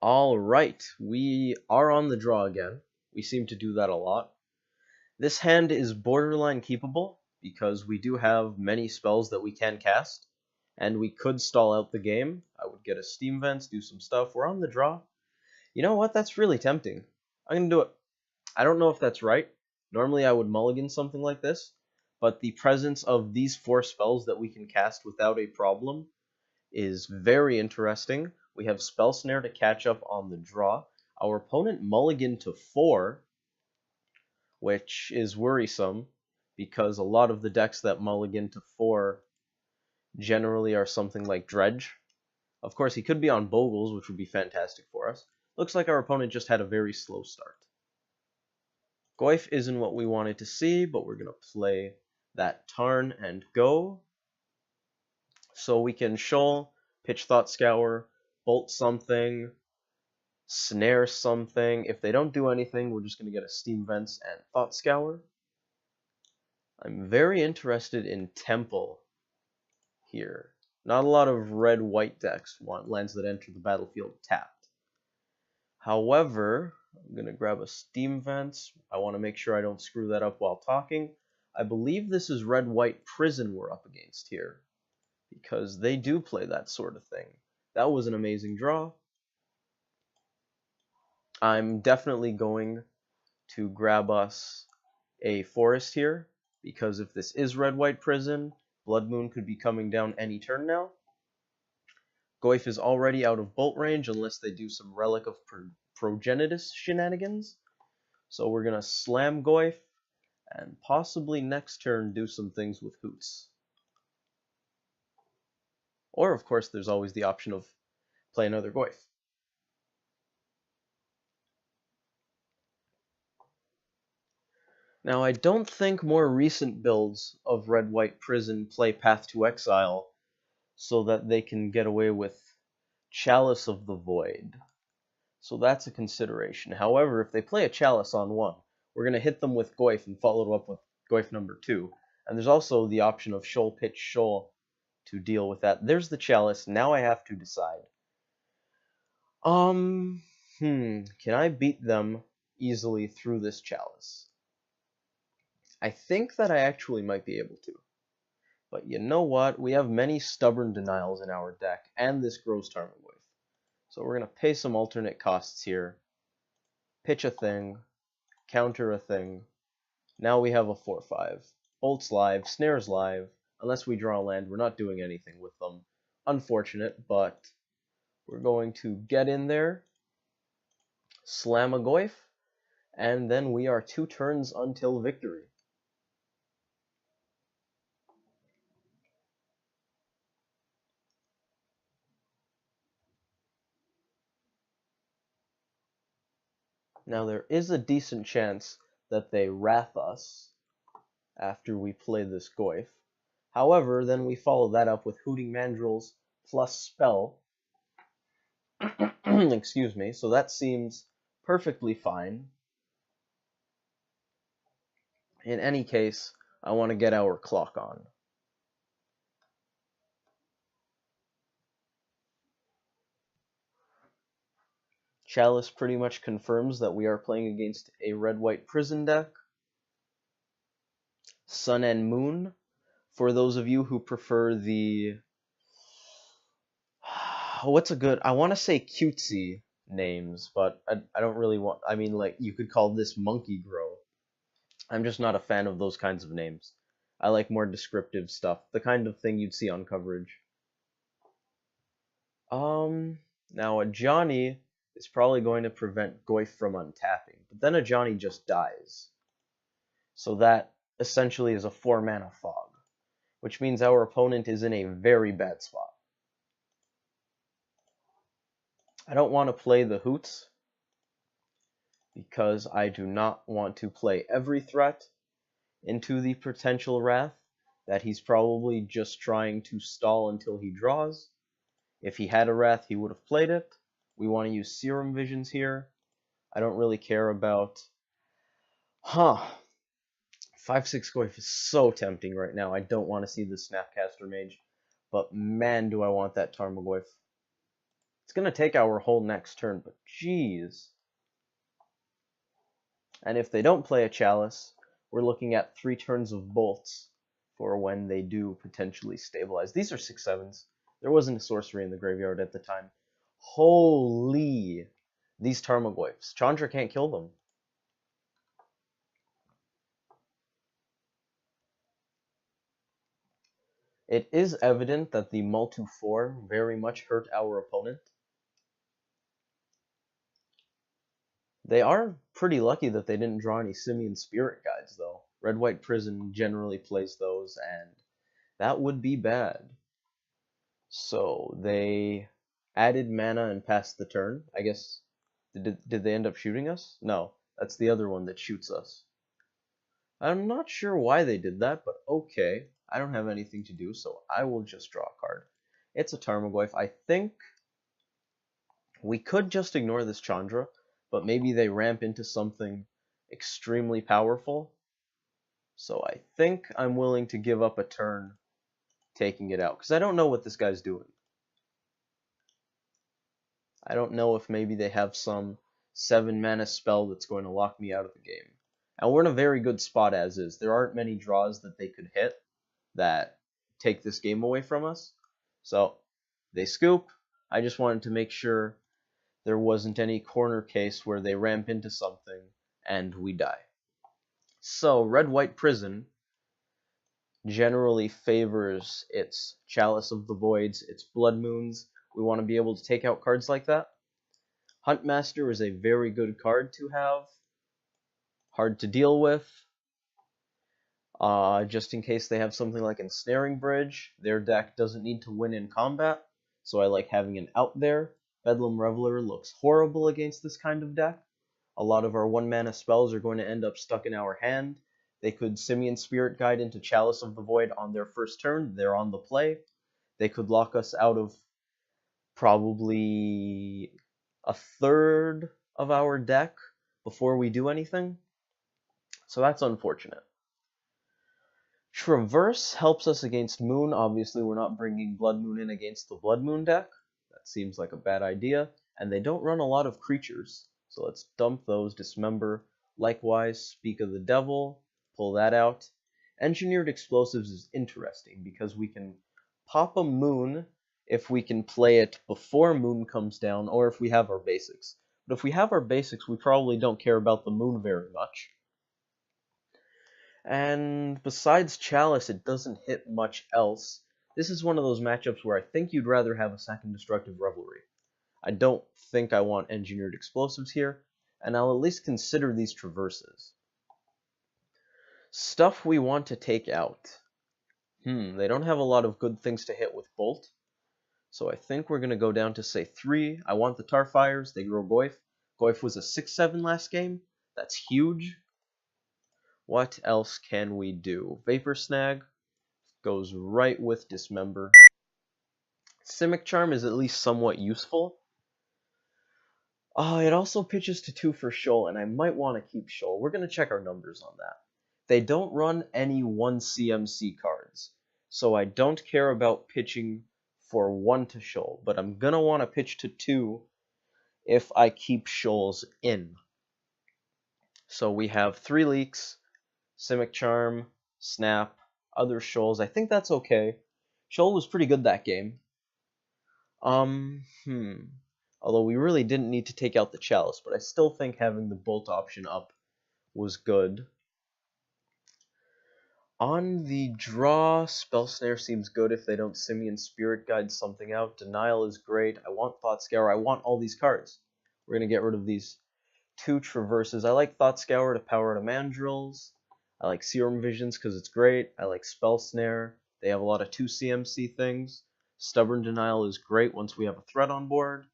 Alright, we are on the draw again. We seem to do that a lot. This hand is borderline keepable because we do have many spells that we can cast, and we could stall out the game. I would get a Steam Vents, do some stuff. We're on the draw. You know what? That's really tempting. I'm going to do it. I don't know if that's right. Normally I would mulligan something like this, but the presence of these 4 spells that we can cast without a problem is very interesting. We have Spell Snare to catch up on the draw. Our opponent mulliganed to 4, which is worrisome because a lot of the decks that mulligan to 4 generally are something like Dredge. Of course, he could be on Bogles, which would be fantastic for us. Looks like our opponent just had a very slow start. Goyf isn't what we wanted to see, but we're going to play that Tarn and go. So we can Shoal, pitch Thought Scour, bolt something, snare something. If they don't do anything, we're just going to get a Steam Vents and Thought Scour. I'm very interested in Temple here. Not a lot of red-white decks want lands that enter the battlefield tapped. However, I'm going to grab a Steam Vents. I want to make sure I don't screw that up while talking. I believe this is red-white Prison we're up against here, because they do play that sort of thing. That was an amazing draw. I'm definitely going to grab us a Forest here, because if this is red-white Prison, Blood Moon could be coming down any turn now. Goyf is already out of bolt range unless they do some Relic of Progenitus shenanigans. So we're going to slam Goyf and possibly next turn do some things with Hoots. Or, of course, there's always the option of play another Goyf. Now, I don't think more recent builds of red-white Prison play Path to Exile so that they can get away with Chalice of the Void. So that's a consideration. However, if they play a Chalice on 1, we're going to hit them with Goyf and follow it up with Goyf number 2. And there's also the option of Shoal, pitch, Shoal to deal with that. There's the Chalice. Now I have to decide. Can I beat them easily through this Chalice? I think that I actually might be able to. But you know what? We have many stubborn denials in our deck, and this Gross Tarmogoyf. So we're going to pay some alternate costs here. Pitch a thing. Counter a thing. Now we have a 4-5. Bolt's live. Snare's live. Unless we draw land, we're not doing anything with them. Unfortunate, but we're going to get in there, slam a Goyf, and then we are 2 turns until victory. Now there is a decent chance that they wrath us after we play this Goyf. However, then we follow that up with Hooting Mandrills plus Spell. Excuse me, so that seems perfectly fine. In any case, I want to get our clock on. Chalice pretty much confirms that we are playing against a red-white Prison deck. Sun and Moon, for those of you who prefer the... What's a good... I want to say cutesy names, but I don't really want... I mean, like, you could call this Monkey Grow. I'm just not a fan of those kinds of names. I like more descriptive stuff, the kind of thing you'd see on coverage. Now a Johnny is probably going to prevent Goyf from untapping, but then a Johnny just dies. So that essentially is a 4-mana fog, which means our opponent is in a very bad spot. I don't want to play the Hoots, because I do not want to play every threat into the potential wrath that he's probably just trying to stall until he draws. If he had a wrath, he would have played it. We want to use Serum Visions here. I don't really care about... 5-6 Goyf is so tempting right now. I don't want to see the Snapcaster Mage, but man, do I want that Tarmogoyf. It's going to take our whole next turn, but jeez. And if they don't play a Chalice, we're looking at 3 turns of bolts for when they do potentially stabilize. These are 6/7s. There wasn't a sorcery in the graveyard at the time. Holy! These Tarmogoyfs. Chandra can't kill them. It is evident that the Multu 4 very much hurt our opponent. They are pretty lucky that they didn't draw any Simian Spirit Guides, though. Red-White Prison generally plays those, and that would be bad. So they added mana and passed the turn. I guess, did they end up shooting us? No, that's the other one that shoots us. I'm not sure why they did that, but okay. I don't have anything to do, so I will just draw a card. It's a Tarmogoyf. I think we could just ignore this Chandra, but maybe they ramp into something extremely powerful. So I think I'm willing to give up a turn taking it out, because I don't know what this guy's doing. I don't know if maybe they have some 7 mana spell that's going to lock me out of the game. And we're in a very good spot as is. There aren't many draws that they could hit that take this game away from us. So they scoop. I just wanted to make sure there wasn't any corner case where they ramp into something and we die. So Red-White Prison generally favors its Chalice of the Voids, its Blood Moons. We want to be able to take out cards like that. Huntmaster is a very good card to have. Hard to deal with. Just in case they have something like Ensnaring Bridge. Their deck doesn't need to win in combat, so I like having an out there. Bedlam Reveler looks horrible against this kind of deck. A lot of our 1-mana spells are going to end up stuck in our hand. They could Simian Spirit Guide into Chalice of the Void on their first turn. They're on the play. They could lock us out of probably a third of our deck before we do anything. So that's unfortunate. Traverse helps us against Moon. Obviously, we're not bringing Blood Moon in against the Blood Moon deck. That seems like a bad idea. And they don't run a lot of creatures. So let's dump those, dismember. Likewise, Speak of the Devil, pull that out. Engineered Explosives is interesting because we can pop a Moon if we can play it before Moon comes down, or if we have our basics. But if we have our basics, we probably don't care about the Moon very much. And besides Chalice, it doesn't hit much else. This is one of those matchups where I think you'd rather have a second Destructive Revelry. I don't think I want Engineered Explosives here, and I'll at least consider these Traverses. Stuff we want to take out. They don't have a lot of good things to hit with Bolt, so I think we're going to go down to, say, 3. I want the Tarfires. They grow Goyf. Goyf was a 6/7 last game. That's huge. What else can we do? Vapor Snag goes right with Dismember. Simic Charm is at least somewhat useful. It also pitches to 2 for Shoal, and I might want to keep Shoal. We're going to check our numbers on that. They don't run any 1 CMC cards, so I don't care about pitching for 1 to Shoal, but I'm going to want to pitch to 2 if I keep Shoals in. So we have 3 Leaks, Simic Charm, Snap, other Shoals. I think that's okay. Shoal was pretty good that game. Although we really didn't need to take out the Chalice, but I still think having the Bolt option up was good. On the draw, Spell Snare seems good if they don't Simian Spirit Guide something out. Denial is great. I want Thought Scour. I want all these cards. We're going to get rid of these 2 Traverses. I like Thought Scour to power to Mandrills. I like Serum Visions because it's great. I like Spell Snare. They have a lot of 2 CMC things. Stubborn Denial is great once we have a threat on board.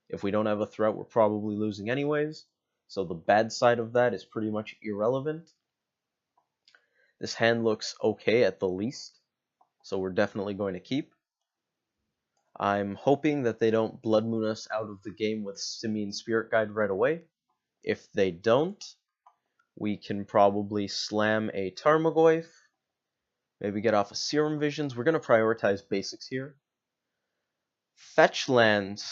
If we don't have a threat, we're probably losing anyways. So the bad side of that is pretty much irrelevant. This hand looks okay at the least, so we're definitely going to keep. I'm hoping that they don't Blood Moon us out of the game with Simian Spirit Guide right away. If they don't, we can probably slam a Tarmogoyf, maybe get off a Serum Visions. We're going to prioritize basics here. Fetch lands.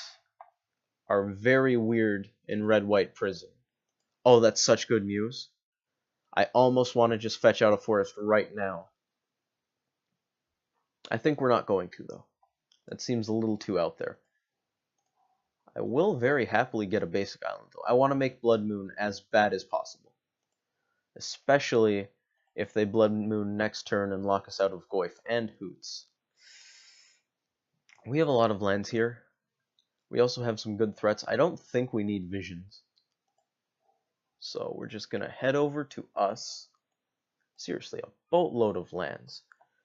are very weird in red-white prison. Oh, that's such good muse. I almost want to just fetch out a forest right now. I think we're not going to, though. That seems a little too out there. I will very happily get a basic island, though. I want to make Blood Moon as bad as possible. Especially if they Blood Moon next turn and lock us out of Goyf and Hoots. We have a lot of lands here. We also have some good threats. I don't think we need visions. So we're just going to head over to us. Seriously, a boatload of lands.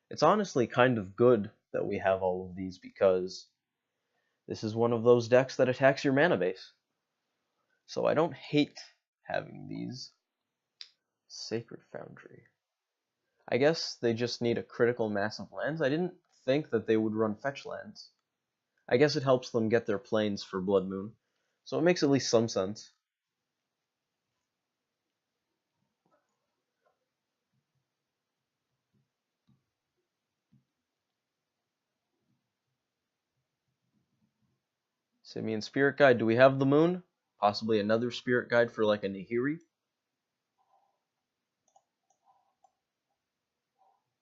It's honestly kind of good that we have all of these because this is one of those decks that attacks your mana base. So I don't hate having these. Sacred Foundry. I guess they just need a critical mass of lands. I didn't think that they would run fetch lands. I guess it helps them get their planes for Blood Moon. So it makes at least some sense. Simian Spirit Guide. Do we have the moon? Possibly another Spirit Guide for like a Nahiri?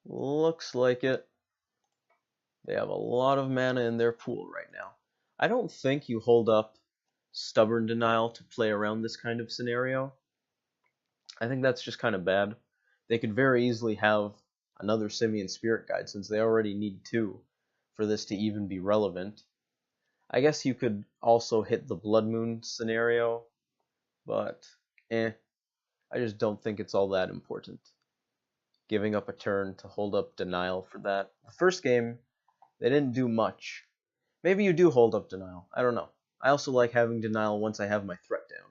Looks like it. They have a lot of mana in their pool right now. I don't think you hold up Stubborn Denial to play around this kind of scenario. I think that's just kind of bad. They could very easily have another Simian Spirit Guide since they already need two for this to even be relevant. I guess you could also hit the Blood Moon scenario, but I just don't think it's all that important. Giving up a turn to hold up Denial for that. The first game, they didn't do much. Maybe you do hold up Denial. I don't know. I also like having Denial once I have my threat down.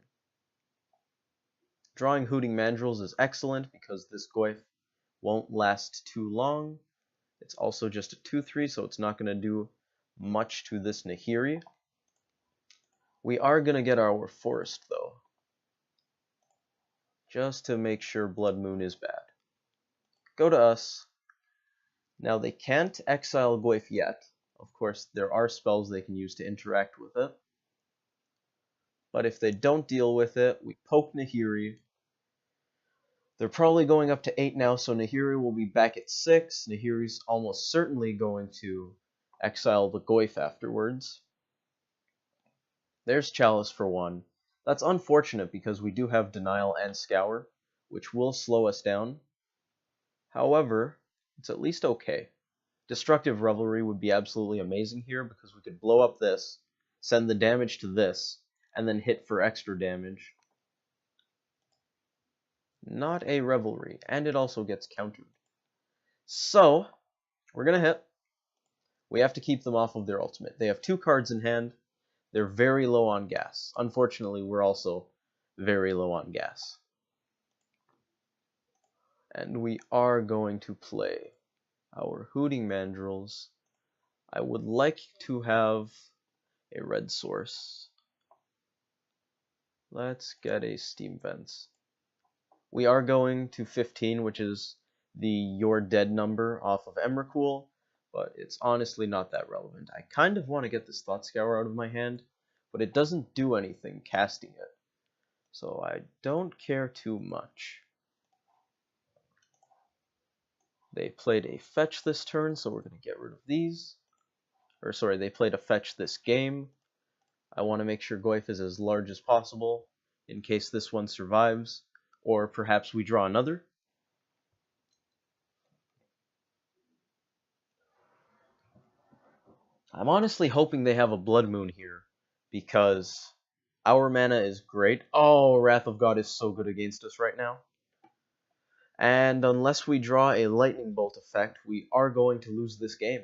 Drawing Hooting Mandrills is excellent because this Goyf won't last too long. It's also just a 2/3, so it's not going to do much to this Nahiri. We are going to get our forest, though, just to make sure Blood Moon is bad. Go to us. Now, they can't exile Goyf yet. Of course, there are spells they can use to interact with it. But if they don't deal with it, we poke Nahiri. They're probably going up to 8 now, so Nahiri will be back at 6. Nahiri's almost certainly going to exile the Goyf afterwards. There's Chalice for 1. That's unfortunate because we do have Denial and Scour, which will slow us down. However, it's at least okay. Destructive Revelry would be absolutely amazing here because we could blow up this, send the damage to this, and then hit for extra damage. Not a Revelry, and it also gets countered. So, we're going to hit. We have to keep them off of their ultimate. They have 2 cards in hand. They're very low on gas. Unfortunately, we're also very low on gas. And we are going to play our Hooting Mandrills. I would like to have a red source. Let's get a Steam Vents. We are going to 15, which is the You're Dead number off of Emrakul, but it's honestly not that relevant. I kind of want to get this Thought Scour out of my hand, but it doesn't do anything casting it, so I don't care too much. They played a fetch this turn, so we're going to get rid of these. Or sorry, they played a fetch this game. I want to make sure Goyf is as large as possible in case this one survives, or perhaps we draw another. I'm honestly hoping they have a Blood Moon here, because our mana is great. Oh, Wrath of God is so good against us right now. And unless we draw a Lightning Bolt effect, we are going to lose this game,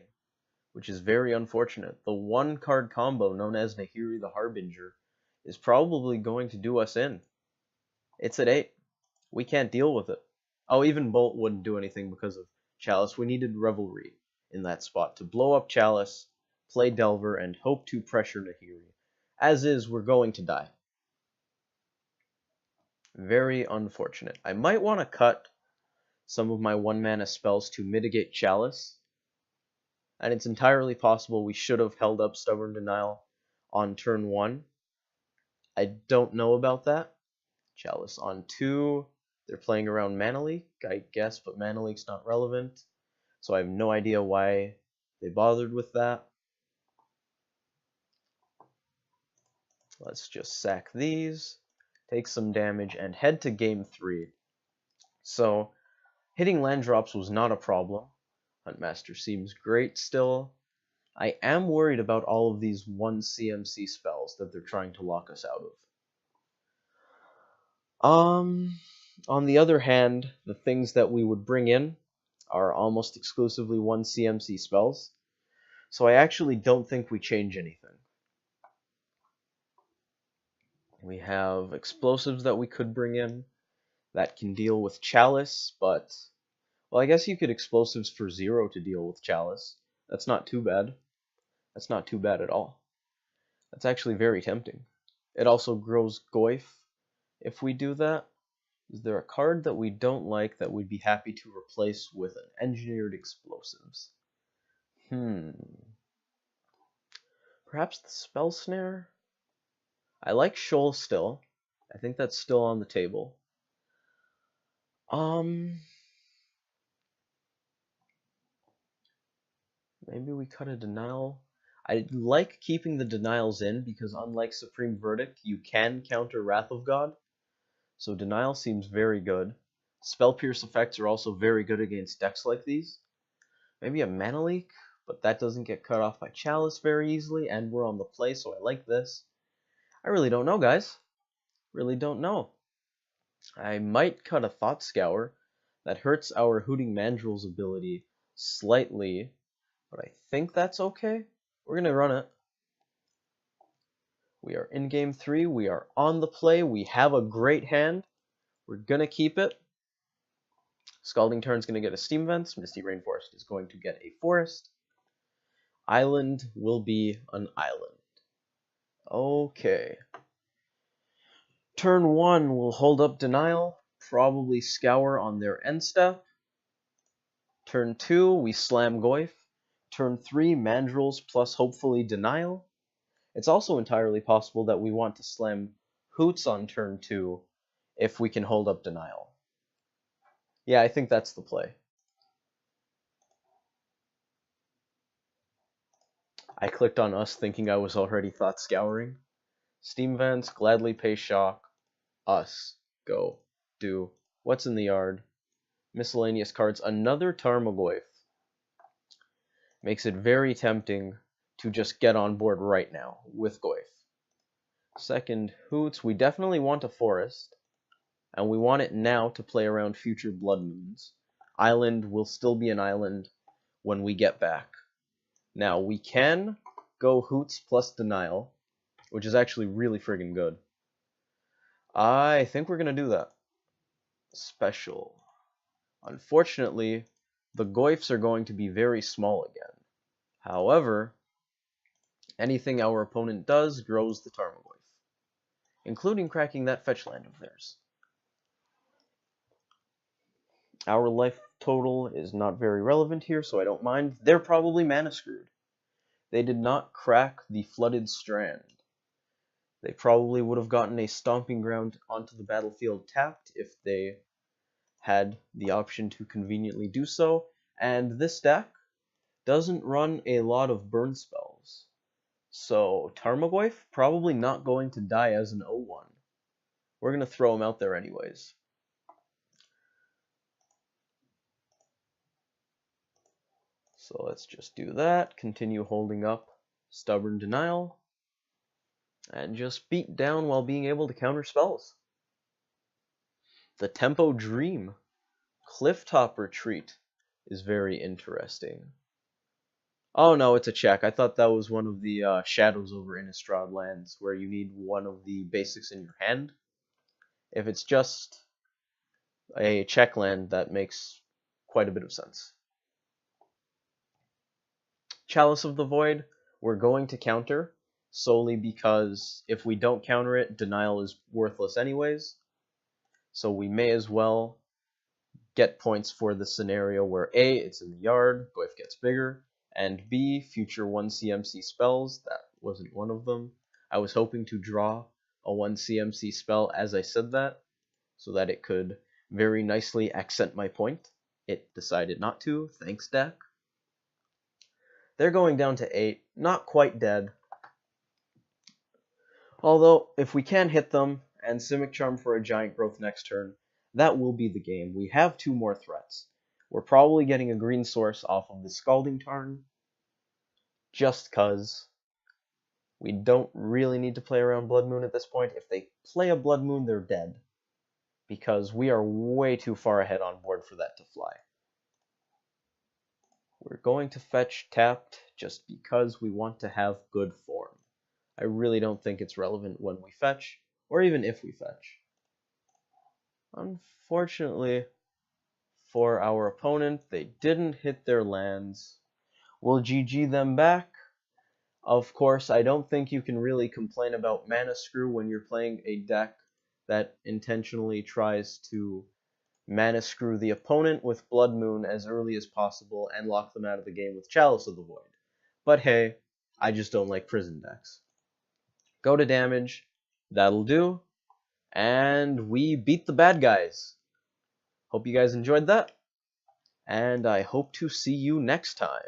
which is very unfortunate. The 1-card combo known as Nahiri the Harbinger is probably going to do us in. It's at 8. We can't deal with it. Oh, even Bolt wouldn't do anything because of Chalice. We needed Revelry in that spot to blow up Chalice, play Delver, and hope to pressure Nahiri. As is, we're going to die. Very unfortunate. I might want to cut some of my 1-mana spells to mitigate Chalice. And it's entirely possible we should have held up Stubborn Denial on turn 1. I don't know about that. Chalice on 2. They're playing around Mana Leak, I guess, but Mana Leak's not relevant. So I have no idea why they bothered with that. Let's just sack these, take some damage, and head to game 3. So, hitting land drops was not a problem. Huntmaster seems great still. I am worried about all of these 1 CMC spells that they're trying to lock us out of. On the other hand, the things that we would bring in are almost exclusively 1 CMC spells, so I actually don't think we change anything. We have explosives that we could bring in that can deal with Chalice, but, well, I guess you could explosives for 0 to deal with Chalice. That's not too bad. That's not too bad at all. That's actually very tempting. It also grows Goyf if we do that. Is there a card that we don't like that we'd be happy to replace with an engineered explosives? Perhaps the Spell Snare? I like Shoal still. I think that's still on the table. Maybe we cut a Denial. I like keeping the Denials in because unlike Supreme Verdict, you can counter Wrath of God. So Denial seems very good. Spell Pierce effects are also very good against decks like these. Maybe a Mana Leak, but that doesn't get cut off by Chalice very easily, and we're on the play, so I like this. I really don't know, guys. Really don't know. I might cut a Thought Scour. That hurts our Hooting Mandrill's ability slightly, but I think that's okay. We're going to run it. We are in game 3. We are on the play. We have a great hand. We're going to keep it. Scalding Turn's going to get a Steam Vents. Misty Rainforest is going to get a Forest. Island will be an island. Okay. Turn 1 will hold up Denial, probably Scour on their end step. Turn 2, we slam Goyf. Turn 3, Mandrills plus hopefully Denial. It's also entirely possible that we want to slam Hoots on turn 2 if we can hold up Denial. Yeah, I think that's the play. I clicked on us thinking I was already Thought Scouring. Steam Vents, gladly pay shock. Us. Go. Do. What's in the yard? Miscellaneous cards. Another Tarmogoyf. Makes it very tempting to just get on board right now with Goyf. Second, Hoots. We definitely want a Forest. And we want it now to play around future Blood Moons. Island will still be an island when we get back. Now, we can go Hoots plus Denial, which is actually really friggin' good. I think we're going to do that. Special. Unfortunately, the Goyfs are going to be very small again. However, anything our opponent does grows the Tarmogoyf, including cracking that fetch land of theirs. Our life total is not very relevant here, so I don't mind. They're probably mana screwed. They did not crack the Flooded Strand. They probably would have gotten a Stomping Ground onto the battlefield tapped if they had the option to conveniently do so, and this deck doesn't run a lot of burn spells. So Tarmogoyf probably not going to die as an 0-1. We're going to throw him out there anyways. So let's just do that, continue holding up Stubborn Denial, and just beat down while being able to counter spells. The Tempo Dream, Clifftop Retreat is very interesting. Oh no, it's a check. I thought that was one of the Shadows over Innistrad lands where you need one of the basics in your hand. If it's just a check land, that makes quite a bit of sense. Chalice of the Void, we're going to counter, solely because if we don't counter it, Denial is worthless anyways. So we may as well get points for the scenario where A, it's in the yard, Goyf gets bigger, and B, future 1 CMC spells. That wasn't one of them. I was hoping to draw a 1 CMC spell as I said that, so that it could very nicely accent my point. It decided not to, thanks deck. They're going down to 8, not quite dead. Although, if we can hit them, and Simic Charm for a Giant Growth next turn, that will be the game. We have 2 more threats. We're probably getting a green source off of the Scalding Tarn, just cuz. We don't really need to play around Blood Moon at this point. If they play a Blood Moon, they're dead, because we are way too far ahead on board for that to fly. We're going to fetch tapped just because we want to have good form. I really don't think it's relevant when we fetch, or even if we fetch. Unfortunately for our opponent, they didn't hit their lands. We'll GG them back. Of course, I don't think you can really complain about Mana Screw when you're playing a deck that intentionally tries to Mana Screw the opponent with Blood Moon as early as possible and lock them out of the game with Chalice of the Void. But hey, I just don't like prison decks. Go to damage, that'll do, and we beat the bad guys. Hope you guys enjoyed that, and I hope to see you next time.